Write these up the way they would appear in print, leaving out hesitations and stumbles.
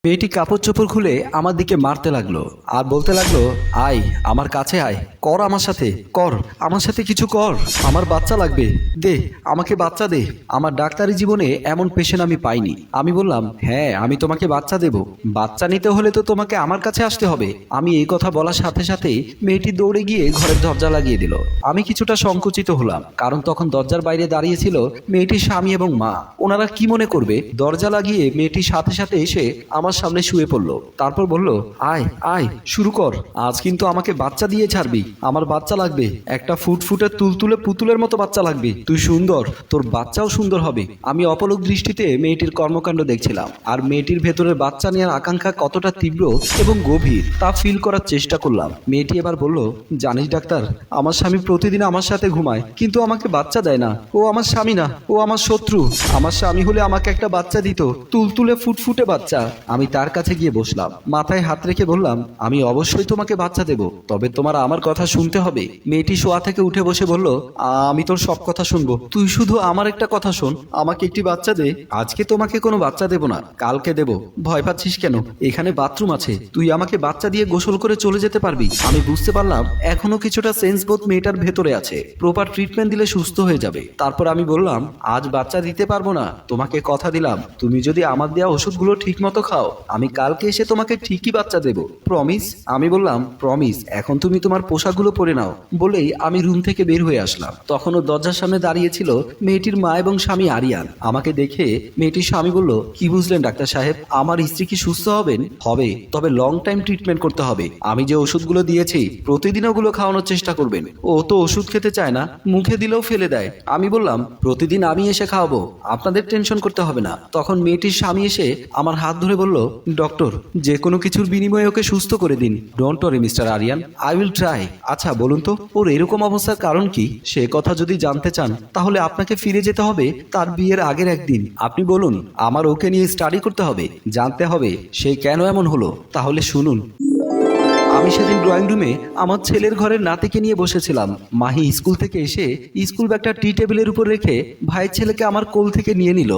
মেয়েটি কাপড় চোপড় খুলে আমার দিকে মারতে লাগলো আর বলতে লাগলো, আয় আমার কাছে আয়, কর আমার সাথে, কর আমার সাথে কিছু কর, আমার বাচ্চা লাগবে, দে আমাকে বাচ্চা দে। আমার ডাক্তারি জীবনে এমন পেশেন্ট আমি পাইনি। আমি বললাম, হ্যাঁ আমি তোমাকে বাচ্চা দেব, বাচ্চা নিতে হলে তো তোমাকে আমার কাছে আসতে হবে। আমি এই কথা বলার সাথে সাথে মেয়েটি দৌড়ে গিয়ে ঘরের দরজা লাগিয়ে দিল। আমি কিছুটা সংকুচিত হলাম, কারণ তখন দরজার বাইরে দাঁড়িয়ে ছিল মেয়েটির স্বামী এবং মা। ওনারা কি মনে করবে? দরজা লাগিয়ে মেয়েটির সাথে সাথে এসে আমার সামনে শুয়ে পড়লো। তারপর বলল, আয় আয় শুরু কর, আজ কিন্তু আমাকে বাচ্চা দিয়ে ছাড়বি, আমার বাচ্চা লাগবে, একটা ফুটফুটে তুলতুলে পুতুলের মতো বাচ্চা লাগবে, তুই সুন্দর, তোর বাচ্চাও সুন্দর হবে। আমি অপলক দৃষ্টিতে মেয়েটির কর্মকাণ্ড দেখছিলাম, আর মেয়েটির ভেতরের বাচ্চা নেওয়ার আকাঙ্ক্ষা কতটা তীব্র এবং গভীর তা ফিল করার চেষ্টা করলাম। মেয়েটি এবার বলল, জানিস ডাক্তার, আমার স্বামী প্রতিদিন আমার সাথে ঘুমায়, কিন্তু আমাকে বাচ্চা দেয় না। ও আমার স্বামী না, ও আমার শত্রু। আমার স্বামী হলে আমাকে একটা বাচ্চা দিত, তুলতুলে ফুটফুটে বাচ্চা। আমি তার কাছে গিয়ে বসলাম, মাথায় হাত রেখে বললাম, আমি অবশ্যই তোমাকে বাচ্চা দেব, তবে তোমার আমার কথা শুনতে হবে। মেয়েটি শোয়া থেকে উঠে বসে বলল, আমি তোর সব কথা শুনবো, তুই শুধু আমার একটা কথা শোন, আমাকে একটি বাচ্চা দে। আজকে তোমাকে কোনো বাচ্চা দেব না, কালকে দেব। ভয় পাচ্ছিস কেন? এখানে বাথরুম আছে, তুই আমাকে বাচ্চা দিয়ে গোসল করে চলে যেতে পারবি। আমি বুঝতে পারলাম এখনো কিছুটা সেন্স বোধ মেয়েটার ভেতরে আছে, প্রপার ট্রিটমেন্ট দিলে সুস্থ হয়ে যাবে। তারপর আমি বললাম, আজ বাচ্চা দিতে পারবো না, তোমাকে কথা দিলাম, তুমি যদি আমার দেওয়া ওষুধগুলো ঠিক মতো খাও, আমি কালকে এসে তোমাকে ঠিকই বাচ্চা দেব, প্রমিস। আমি বললাম, প্রমিস, এখন তুমি তোমার পোশাকগুলো পরে নাও। বলেই আমি রুম থেকে বের হয়ে আসলাম। তখনও দরজার সামনে দাঁড়িয়ে ছিল মেয়েটির মা এবং স্বামী আরিয়ান। আমাকে দেখে মেয়েটির স্বামী বলল, কি বুঝলেন ডাক্তার সাহেব, আমার স্ত্রী কি সুস্থ হবেন? হবে, তবে লং টাইম ট্রিটমেন্ট করতে হবে। আমি যে ওষুধগুলো দিয়েছি প্রতিদিন ওগুলো খাওয়ানোর চেষ্টা করবেন। ও তো ওষুধ খেতে চায় না, মুখে দিলেও ফেলে দেয়। আমি বললাম, প্রতিদিন আমি এসে খাওয়াবো, আপনাদের টেনশন করতে হবে না। তখন মেয়েটির স্বামী এসে আমার হাত ধরে বলল, ডক্টর, যে কোনো কিছুর বিনিময়ে ওকে সুস্থ করে দিন। Don't worry mister Aryan, I will try. আচ্ছা বলুন তো, ওর এরকম অবস্থার কারণ কি? সে কথা যদি জানতে চান তাহলে আপনাকে ফিরে যেতে হবে তার বিয়ের আগের একদিন। আপনি বলুন, আমার ওকে নিয়ে স্টাডি করতে হবে, জানতে হবে সে কেন এমন হলো। তাহলে শুনুন। আমি সেদিন ড্রয়িং রুমে আমার ছেলের ঘরের নাতিকে নিয়ে বসেছিলাম। মাহি স্কুল থেকে এসে স্কুল ব্যাগটা টি টেবিলের উপর রেখে ভাইয়ের ছেলেকে আমার কোল থেকে নিয়ে নিল।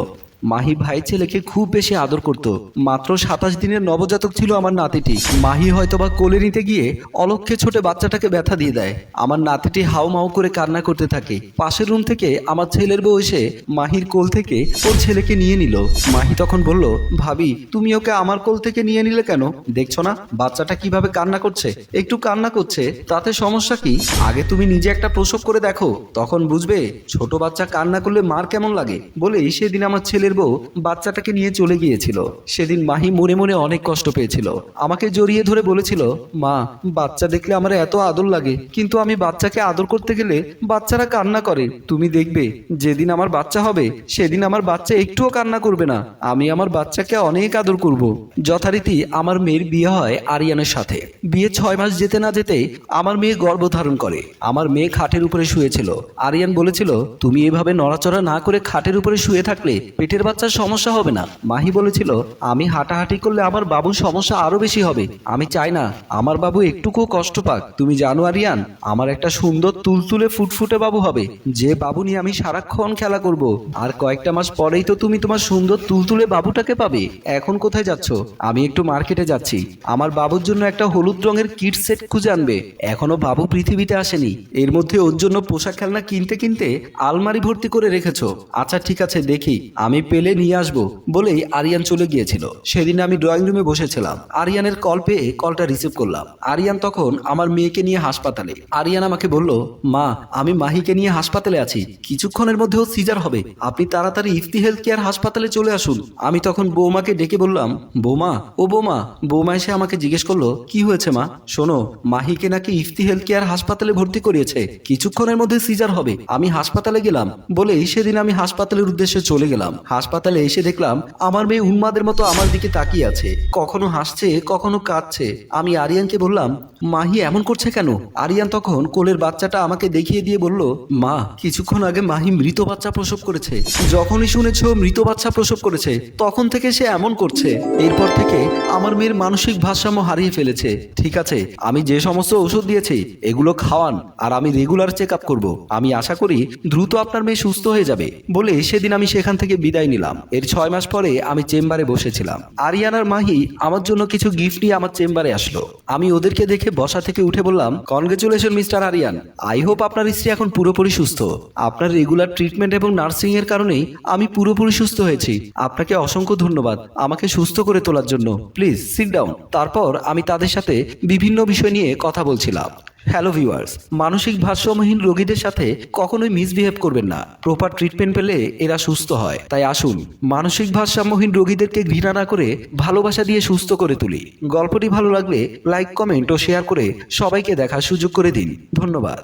মাহি ভাই ছেলেকে খুব বেশি আদর করত। মাত্র 27 দিনের নবজাতক ছিল আমার নাতিটি। মাহি হয়তোবা কোলে নিতে গিয়ে অলক্ষ্যে ছোটে বাচ্চাটাকে ব্যথা দিয়ে দেয়। আমার নাতিটি হাউ মাউ করে কান্না করতে থাকে। পাশের রুম থেকে আমার ছেলের বউ এসে মাহির কোল থেকে ওর ছেলেকে নিয়ে নিল। মাহি তখন বলল, ভাবি তুমি ওকে আমার কোল থেকে নিয়ে নিলে কেন? দেখছো না বাচ্চাটা কিভাবে কান্না করছে? একটু কান্না করছে, তাতে সমস্যা কি? আগে তুমি নিজে একটা প্রসব করে দেখো, তখন বুঝবে ছোট বাচ্চা কান্না করলে মার কেমন লাগে। বলেই সেদিন আমার ছেলের বউ বাচ্চাটাকে নিয়ে চলে গিয়েছিল। সেদিন মাহি মনে মনে অনেক কষ্ট পেয়েছিল। আমাকে জড়িয়ে ধরে বলেছিল, মা, বাচ্চা দেখলে আমার এত আদর লাগে, কিন্তু আমি বাচ্চাকে আদর করতে গেলে বাচ্চারা কান্না করে। তুমি দেখবে যেদিন আমার বাচ্চা হবে সেদিন আমার বাচ্চা একটুও কান্না করবে না। আমি আমার বাচ্চাকে অনেক আদর করব। যথারীতি আমার মেয়ের বিয়ে হয় আরিয়ানের সাথে। বিয়ে 6 মাস যেতে না যেতেই আমার মেয়ে গর্ভধারণ করে। আমার মেয়ে খাটের উপরে শুয়েছিল। আরিয়ান বলেছিল, তুমি এভাবে নড়াচড়া না করে খাটের উপরে শুয়ে থাকলে পেটের বাচ্চার সমস্যা হবে না। মাহি বলেছিল, আমি হাঁটাহাঁটি করলে আমার বাবুর সমস্যা আরো বেশি হবে। আমি চাই না আমার বাবু একটুকুও কষ্ট পাক। তুমি জানো আরিয়ান, আমার একটা সুন্দর তুলতুলে ফুটফুটে বাবু হবে, যে বাবু নিয়ে আমি সারাক্ষণ খেলা করব। আর কয়েকটা মাস পরেই তো তুমি তোমার সুন্দর তুলতুলে বাবুটাকে পাবে। এখন কোথায় যাচ্ছ? আমি একটু মার্কেটে যাচ্ছি। আমার বাবুর জন্য একটা হলুদ রঙের কিট সেট খুঁজে আনবে। এখনো বাবু পৃথিবীতে আসেনি, এর মধ্যে ওর জন্য পোশাক খেলনা কিনতে কিনতে আলমারি ভর্তি করে রেখেছো। আচ্ছা ঠিক আছে, দেখি আমি পেলে নিয়ে আসবো। বলেই আরিয়ান চলে গিয়েছিল। সেদিন আমি ড্রয়িং রুমে বসেছিলাম। আরিয়ানের কল পেয়ে কলটা রিসিভ করলাম। আরিয়ান তখন আমার মেয়েকে নিয়ে হাসপাতালে। আরিয়ান আমাকে বলল, মা, আমি মাহিকে নিয়ে হাসপাতালে আছি, কিছুক্ষণের মধ্যেও সিজার হবে, আপনি তাড়াতাড়ি ইফতি হেলথ কেয়ার হাসপাতালে চলে আসুন। আমি তখন বৌমাকে ডেকে বললাম, বৌমা, ও বৌমা। বৌমা এসে আমাকে জিজ্ঞেস করলো, কি হয়েছে মা? শোনো, মাহিকে নাকি ইফতি হেলথ কেয়ার হাসপাতালে ভর্তি করিয়েছে, কিছুক্ষণের মধ্যে সিজার হবে। আমি হাসপাতালে গেলাম। বলেই সেদিন আমি হাসপাতালের উদ্দেশ্যে চলে গেলাম। হাসপাতালে এসে দেখলাম আমার মেয়ে উন্মাদের মতো আমার দিকে তাকিয়ে আছে, কখনো হাসছে কখনো কাঁদছে। আমি আরিয়ানকে বললাম, মাহি এমন করছে কেন? আরিয়ান তখন কোলের বাচ্চাটা আমাকে দেখিয়ে দিয়ে বলল, মা, কিছুক্ষণ আগে মাহি মৃত বাচ্চা প্রসব করেছে। যখনই শুনেছ মৃত বাচ্চা প্রসব করেছে তখন থেকে সে এমন করছে। এরপর থেকে আমার মেয়ের মানসিক ভারসাম্য হারিয়ে ফেলেছে। ঠিক আছে, আমি যে সমস্ত ওষুধ দিয়েছি এগুলো খাওয়ান, আর আমি রেগুলার চেক আপ করবো। আমি আশা করি দ্রুত আপনার মেয়ে সুস্থ হয়ে যাবে। বলে সেদিন আমি সেখান থেকে বিদায় বিদায় নিলাম। এর 6 মাস পরে আমি চেম্বারে বসেছিলাম। আরিয়ান আর মাহি আমার জন্য কিছু গিফট নিয়ে আমার চেম্বারে আসলো। আমি ওদেরকে দেখে বসা থেকে উঠে বললাম, congratulation mister Aryan. I hope আপনার স্ত্রী এখন পুরোপুরি সুস্থ। আপনার রেগুলার ট্রিটমেন্ট এবং নার্সিং এর কারণেই আমি পুরোপুরি সুস্থ হয়েছি। আপনাকে অসংখ্য ধন্যবাদ আমাকে সুস্থ করে তোলার জন্য। Please sit down. তারপর আমি তাদের সাথে বিভিন্ন বিষয় নিয়ে কথা বলছিলাম। হ্যালো ভিউয়ার্স, মানসিক ভারসাম্যহীন রোগীদের সাথে কখনোই মিসবিহেভ করবেন না। প্রপার ট্রিটমেন্ট পেলে এরা সুস্থ হয়। তাই আসুন মানসিক ভারসাম্যহীন রোগীদেরকে ঘৃণা না করে ভালোবাসা দিয়ে সুস্থ করে তুলি। গল্পটি ভালো লাগলে লাইক, কমেন্ট ও শেয়ার করে সবাইকে দেখার সুযোগ করে দিন। ধন্যবাদ।